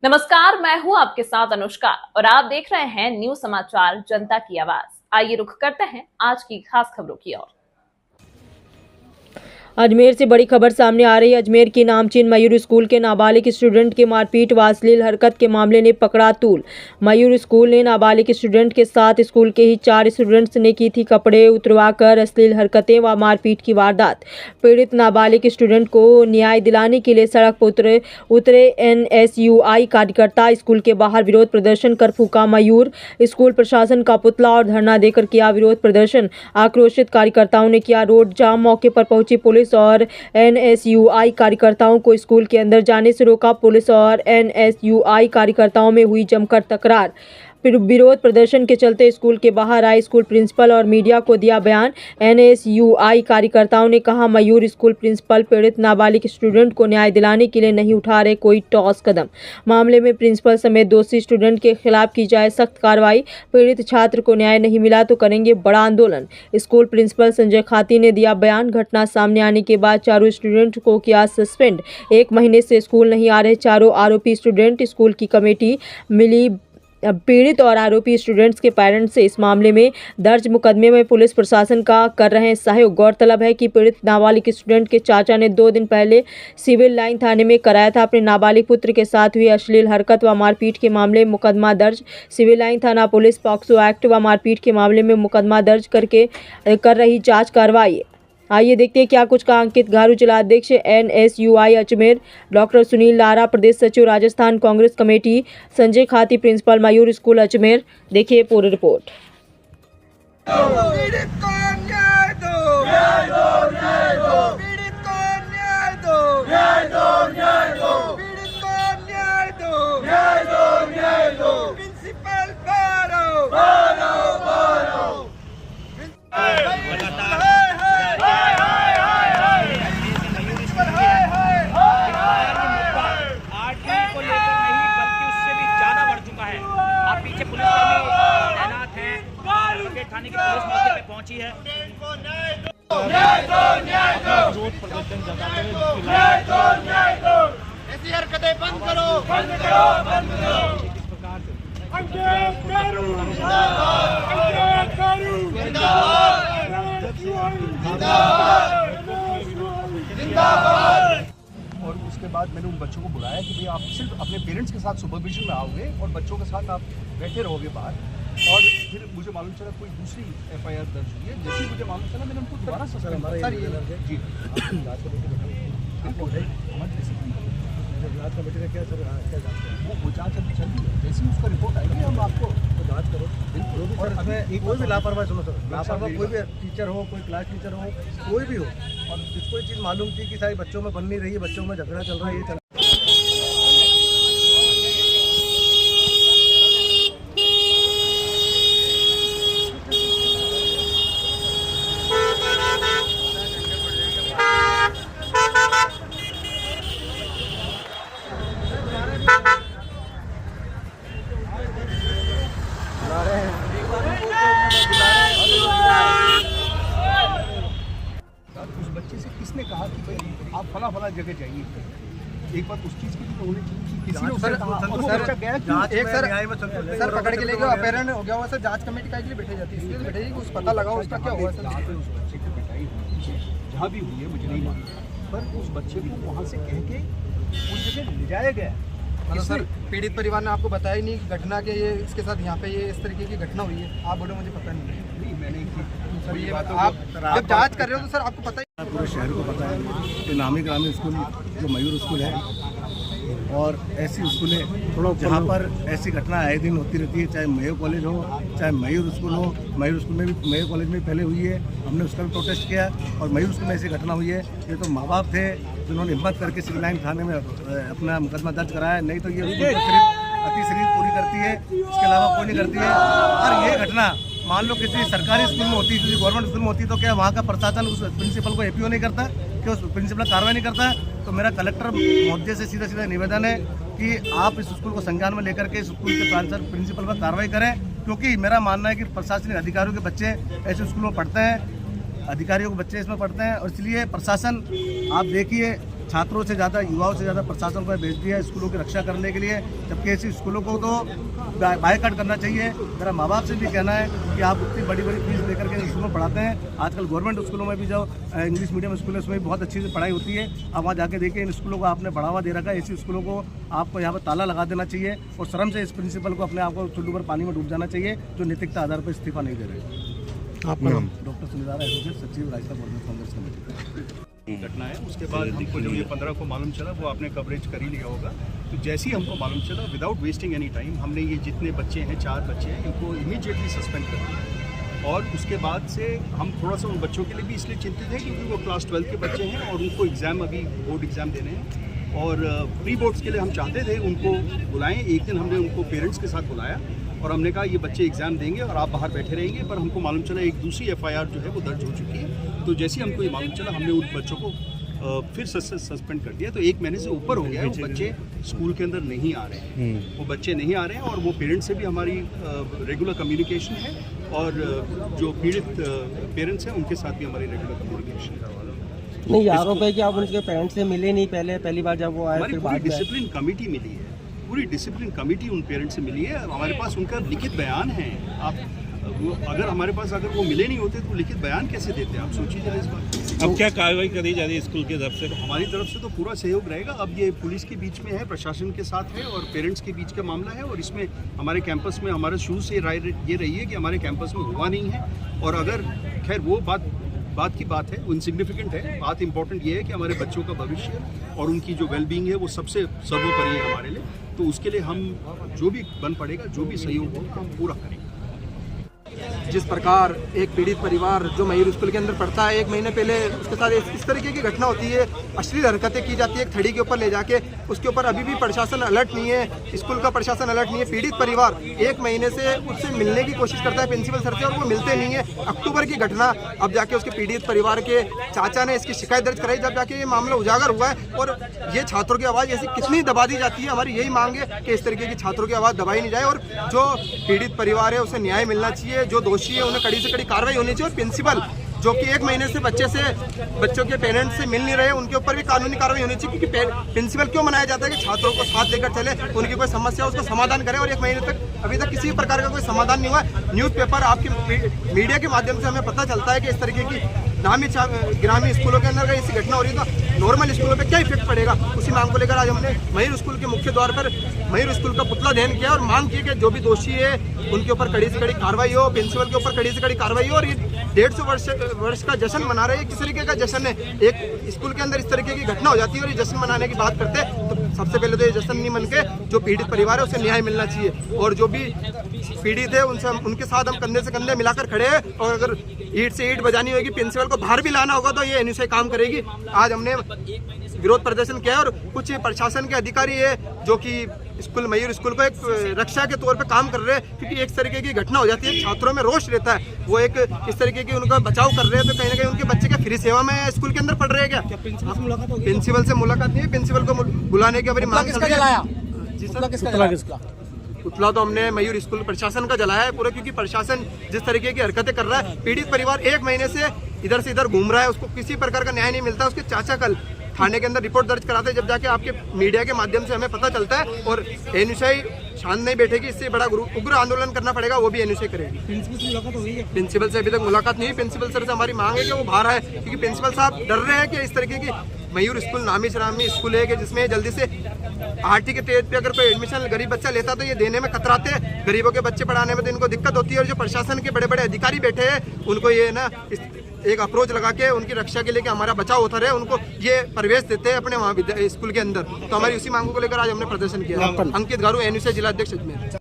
नमस्कार, मैं हूं आपके साथ अनुष्का और आप देख रहे हैं न्यूज समाचार जनता की आवाज। आइए रुख करते हैं आज की खास खबरों की ओर। अजमेर से बड़ी खबर सामने आ रही है। अजमेर की नामचीन मयूर स्कूल के नाबालिग स्टूडेंट की मारपीट व अश्लील हरकत के मामले ने पकड़ा तूल। मयूर स्कूल ने नाबालिग स्टूडेंट के साथ स्कूल के ही 4 स्टूडेंट्स ने की थी कपड़े उतरवाकर अश्लील हरकतें व मारपीट की वारदात। पीड़ित नाबालिग स्टूडेंट को न्याय दिलाने के लिए सड़क पर उतरे NSUI कार्यकर्ता स्कूल के बाहर विरोध प्रदर्शन कर फूका मयूर स्कूल प्रशासन का पुतला और धरना देकर किया विरोध प्रदर्शन। आक्रोशित कार्यकर्ताओं ने किया रोड जाम। मौके पर पहुंची पुलिस और NSUI कार्यकर्ताओं को स्कूल के अंदर जाने से रोका। पुलिस और NSUI कार्यकर्ताओं में हुई जमकर तकरार। विरोध प्रदर्शन के चलते स्कूल के बाहर आए स्कूल प्रिंसिपल और मीडिया को दिया बयान। NSUI कार्यकर्ताओं ने कहा, मयूर स्कूल प्रिंसिपल पीड़ित नाबालिग स्टूडेंट को न्याय दिलाने के लिए नहीं उठा रहे कोई ठोस कदम। मामले में प्रिंसिपल समेत दोषी स्टूडेंट के खिलाफ की जाए सख्त कार्रवाई। पीड़ित छात्र को न्याय नहीं मिला तो करेंगे बड़ा आंदोलन। स्कूल प्रिंसिपल संजय खाती ने दिया बयान। घटना सामने आने के बाद चारों स्टूडेंट को किया सस्पेंड। 1 महीने से स्कूल नहीं आ रहे चारों आरोपी स्टूडेंट। स्कूल की कमेटी मिली पीड़ित और आरोपी स्टूडेंट्स के पेरेंट्स से इस मामले में दर्ज मुकदमे में पुलिस प्रशासन का कर रहे हैं सहयोग। गौरतलब है कि पीड़ित नाबालिग स्टूडेंट के चाचा ने 2 दिन पहले सिविल लाइन थाने में कराया था अपने नाबालिग पुत्र के साथ हुई अश्लील हरकत व मारपीट के मामले में मुकदमा दर्ज। सिविल लाइन थाना पुलिस पॉक्सो एक्ट व मारपीट के मामले में मुकदमा दर्ज करके कर रही जाँच कार्रवाई। आइए देखते हैं क्या कुछ कहा अंकित घारू, जिलाध्यक्ष NSUI अजमेर, डॉक्टर सुनील लारा, प्रदेश सचिव राजस्थान कांग्रेस कमेटी, संजय खाती, प्रिंसिपल मयूर स्कूल अजमेर। देखिए पूरी रिपोर्ट। पीड़ित को न्याय दो, न्याय दो, न्याय दो। पीड़ित को न्याय दो, न्याय दो, न्याय दो। पीड़ित को न्याय दो, न्याय दो, न्याय दो। प्रिंसिपल बारो, बारो, बारो। थाने की पुलिस मौके पे पहुंची है। विरोध प्रदर्शन जताते हुए न्याय दो, न्याय दो। ऐसी हरकतें बंद करो, बंद करो, बंद करो। इस प्रकार से अंकित घारू जिंदाबाद, अंकित घारू जिंदाबाद, जिंदाबाद। और उसके बाद मैंने उन बच्चों को बुलाया कि भाई आप सिर्फ अपने पेरेंट्स के साथ सुपरविजन में आओगे और बच्चों के साथ आप बैठे रहोगे बाहर। और फिर मुझे मालूम चला कोई दूसरी FIR दर्ज हुई है। जैसे ही मुझे मालूम चला मैंने उनको दोबारा सस्पेंड किया। सर ये जी जांच कमेटी ने क्या सर वो जांच अभी चल रही है। जैसे ही उसका रिपोर्ट आएगी हम आपको जांच करो बिल्कुल। और कोई भी लापरवाही, सुनो सर, लापरवाही कोई भी टीचर हो, कोई क्लास टीचर हो, कोई भी हो, और जिसको ये चीज़ मालूम थी कि सारी बच्चों में बन नहीं रही है, बच्चों में झगड़ा चल रहा है, ये चल उस बच्चे से किसने कहा कि भाई आप फला जगह जाइए। एक बार उस चीज़ की भी होनी चाहिए कि किसी ने उससे कहा और वो बच्चा गया क्यों? एक सर पकड़ के ले गया, अपहरण हो गया हुआ सर। जांच कमेटी का के लिए बैठे जाती है, इसलिए बैठेगी कि उस पता लगाओ उसका क्या हुआ सर। जहाँ पे उस बच्चे की पिटाई हुई है, जहाँ भी हुई है मुझे नहीं मालूम, पर उस बच्चे को वहाँ से कह के उस जगह ले जाया गया। मतलब सर पीड़ित परिवार ने आपको बताया ही नहीं कि घटना के ये इसके साथ यहाँ पे ये इस तरीके की घटना हुई है। आप बोले मुझे पता नहीं है। नहीं मैंने सर ये आप जब जांच कर रहे हो तो सर आपको पता ही पूरे शहर को पता है कि नामी ग्रामीण स्कूल जो मयूर स्कूल है और ऐसी स्कूल है जहाँ पर ऐसी घटना आए दिन होती रहती है, चाहे मेयो कॉलेज हो, चाहे मयूर स्कूल हो। मयूर स्कूल में भी, मयूर कॉलेज में पहले हुई है, हमने उसका भी प्रोटेस्ट किया। और मयूर स्कूल में ऐसी घटना हुई है। ये तो माँ बाप थे जिन्होंने हिम्मत करके सिविल लाइन थाने में अपना मुकदमा दर्ज कराया, नहीं तो ये अति शरीर पूरी करती है, इसके अलावा कोई नहीं करती है। और ये घटना मान लो किसी सरकारी स्कूल में होती, किसी गवर्नमेंट स्कूल में होती, तो क्या वहाँ का प्रशासन उस प्रिंसिपल को APO नहीं करता, कि उस प्रिंसिपल कार्रवाई नहीं करता? तो मेरा कलेक्टर महोदय से सीधा सीधा निवेदन है कि आप इस स्कूल को संज्ञान में लेकर के स्कूल के प्रिंसिपल पर कार्रवाई करें, क्योंकि मेरा मानना है कि प्रशासनिक अधिकारियों के बच्चे ऐसे स्कूलों में पढ़ते हैं, अधिकारियों के बच्चे इसमें पढ़ते हैं। और इसलिए प्रशासन आप देखिए छात्रों से ज़्यादा, युवाओं से ज़्यादा प्रशासन को भेज दिया है स्कूलों की रक्षा करने के लिए, जबकि ऐसी स्कूलों को तो बायकॉट करना चाहिए। मेरा माँ बाप से भी कहना है कि आप उतनी बड़ी बड़ी फीस लेकर के स्कूलों में पढ़ाते हैं। आजकल गवर्नमेंट स्कूलों में भी जो इंग्लिश मीडियम स्कूल है उसमें भी बहुत अच्छी से पढ़ाई होती है। आप वहाँ जाके देखिए, इन स्कूलों को आपने बढ़ावा दे रखा है। ऐसी स्कूलों को आपको यहाँ पर ताला लगा देना चाहिए और शर्म से इस प्रिंसिपल को अपने आप को चुल्लू पर पानी में डूब जाना चाहिए, जो नैतिकता आधार पर इस्तीफा नहीं दे रहे। आपका नाम? डॉक्टर सुनील एडवोकेट, सचिव राजस्थान बोर्ड कांग्रेस कमेटी। घटना है, उसके बाद हमको जो ये 15 को मालूम चला, वो आपने कवरेज कर ही लिया होगा। तो जैसे ही हमको मालूम चला, विदाउट वेस्टिंग एनी टाइम, हमने ये जितने बच्चे हैं, 4 बच्चे हैं, इनको इमीडिएटली सस्पेंड कर दिया। और उसके बाद से हम थोड़ा सा उन बच्चों के लिए भी इसलिए चिंतित हैं क्योंकि वो क्लास 12 के बच्चे हैं और उनको एग्ज़ाम, अभी बोर्ड एग्ज़ाम देने हैं। और प्री बोर्ड्स के लिए हम चाहते थे उनको बुलाएं। एक दिन हमने उनको पेरेंट्स के साथ बुलाया और हमने कहा ये बच्चे एग्ज़ाम देंगे और आप बाहर बैठे रहेंगे, पर हमको मालूम चला एक दूसरी FIR जो है वो दर्ज हो चुकी है। तो जैसे ही हमको ये मालूम चला, हमने उन बच्चों को फिर सस्पेंड कर दिया। तो 1 महीने से ऊपर हो गया है, वो बच्चे स्कूल के अंदर नहीं आ रहे हैं, वो बच्चे नहीं आ रहे हैं। और वो पेरेंट्स से भी हमारी रेगुलर कम्युनिकेशन है और जो पीड़ित पेरेंट्स हैं उनके साथ भी हमारी रेगुलर कम्युनिकेशन है। नहीं, आरोप है कि आप उनके पेरेंट्स से मिले नहीं पहली बार जब वो आए, हमारी फिर पूरी बाद में डिसिप्लिन कमेटी मिली है, पूरी डिसिप्लिन कमेटी उन पेरेंट्स से मिली है। हमारे पास उनका लिखित बयान है। आप अगर हमारे पास अगर वो मिले नहीं होते तो लिखित बयान कैसे देते? आप सोचिए जरा इस बात। अब क्या कार्रवाई करी जा रही है स्कूल की तरफ से? हमारी तरफ से तो पूरा सहयोग रहेगा। अब ये पुलिस के बीच में है, प्रशासन के साथ है और पेरेंट्स के बीच का मामला है। और इसमें हमारे कैंपस में हमारे शुरू से राय ये रही है कि हमारे कैंपस में हुआ नहीं है। और अगर खैर वो बात की बात है, इनसिग्निफिकेंट है। बात इंपॉर्टेंट ये है कि हमारे बच्चों का भविष्य और उनकी जो वेलबींग है वो सबसे सर्वोपरि है हमारे लिए। तो उसके लिए हम जो भी बन पड़ेगा, जो भी सहयोग हो, हम पूरा करेंगे। जिस प्रकार एक पीड़ित परिवार जो मयूर स्कूल के अंदर पढ़ता है, 1 महीने पहले उसके साथ इस तरीके की घटना होती है, अश्लील हरकतें की जाती है एक थड़ी के ऊपर ले जाके, उसके ऊपर अभी भी प्रशासन अलर्ट नहीं है, स्कूल का प्रशासन अलर्ट नहीं है। पीड़ित परिवार 1 महीने से उससे मिलने की कोशिश करता है प्रिंसिपल सर से और वो मिलते नहीं है। अक्टूबर की घटना, अब जाके उसके पीड़ित परिवार के चाचा ने इसकी शिकायत दर्ज कराई, जब जाके ये मामला उजागर हुआ है। और ये छात्रों की आवाज़ ऐसी कितनी दबा दी जाती है। हमारी यही मांग है कि इस तरीके की छात्रों की आवाज़ दबाई नहीं जाए और जो पीड़ित परिवार है उसे न्याय मिलना चाहिए, जो दोषी है उन्हें कड़ी से कड़ी कार्रवाई होनी चाहिए। और प्रिंसिपल जो कि 1 महीने से बच्चों के पेरेंट्स से मिल नहीं रहे, उनके ऊपर भी कानूनी कार्रवाई होनी चाहिए। क्योंकि प्रिंसिपल क्यों बनाया जाता है कि छात्रों को साथ लेकर चले, उनकी कोई समस्या उसका समाधान करे। और 1 महीने तक अभी तक किसी प्रकार का कोई समाधान नहीं हुआ। न्यूज़पेपर, आपके मीडिया के माध्यम से हमें पता चलता है कि इस तरीके की नामी ग्रामीण स्कूलों के अंदर ऐसी घटना हो रही है तो नॉर्मल स्कूलों पे क्या इफेक्ट पड़ेगा। उसी मांग को लेकर आज हमने मयूर स्कूल के मुख्य द्वार पर मयूर स्कूल का पुतला दहन किया और मांग की कि जो भी दोषी है उनके ऊपर कड़ी से कड़ी कार्रवाई हो, प्रिंसिपल के ऊपर कड़ी से कड़ी कार्रवाई हो। और ये 150 वर्ष का जश्न मना रहे हैं, किस तरीके का जश्न है? एक स्कूल के अंदर इस तरीके की घटना हो जाती है और ये जश्न मनाने की बात करते हैं तो सबसे पहले तो ये जश्न नहीं मन के जो पीड़ित परिवार है उसे न्याय मिलना चाहिए। और जो भी पीड़ित है उनके साथ हम कंधे से कंधे मिलाकर खड़े हैं। और अगर ईंट से ईंट बजानी होगी, प्रिंसिपल को बाहर भी लाना होगा तो ये एनयूसीआई काम करेगी। आज हमने विरोध प्रदर्शन किया और कुछ प्रशासन के अधिकारी है जो कि मयूर स्कूल को एक रक्षा के तौर पे काम कर रहे हैं। क्योंकि एक तरीके की घटना हो जाती है, छात्रों में रोष रहता है, वो एक इस तरीके की उनका बचाव कर रहे हैं। तो कहीं ना कहीं उनके बच्चे क्या फ्री सेवा में स्कूल के अंदर पढ़ रहे हैं क्या? प्रिंसिपल से मुलाकात नहीं है, प्रिंसिपल को बुलाने की हमारी मांग चल रही है। पुतला तो हमने मयूर स्कूल प्रशासन का जलाया है पूरा, क्योंकि प्रशासन जिस तरीके की हरकतें कर रहा है, पीड़ित परिवार 1 महीने से इधर से इधर घूम रहा है, उसको किसी प्रकार का न्याय नहीं मिलता। उसके चाचा कल थाने के अंदर रिपोर्ट दर्ज कराते हैं, जब जाके आपके मीडिया के माध्यम से हमें पता चलता है। और एनयूसीआई शांत नहीं बैठेगी, इससे बड़ा उग्र आंदोलन करना पड़ेगा, वो भी एनयूसीआई करेगी। प्रिंसिपल से अभी तक मुलाकात नहीं हुई। प्रिंसिपल सर से हमारी मांग है कि वो बाहर आए, क्योंकि प्रिंसिपल साहब डर रहे हैं कि इस तरीके की मयूर स्कूल नामी शरामी स्कूल है कि जिसमें जल्दी से आरटी के तेज पे अगर कोई एडमिशन गरीब बच्चा लेता तो ये देने में कतराते हैं। गरीबों के बच्चे पढ़ाने में तो इनको दिक्कत होती है। और जो प्रशासन के बड़े बड़े अधिकारी बैठे हैं उनको ये ना एक अप्रोच लगा के उनकी रक्षा के लिए कि हमारा बचाव होता रहे, उनको ये प्रवेश देते हैं अपने वहाँ स्कूल के अंदर। तो हमारी उसी मांगों को लेकर आज हमने प्रदर्शन किया। अंकित गारू, एनयूसीआई जिला अध्यक्ष अजमेर।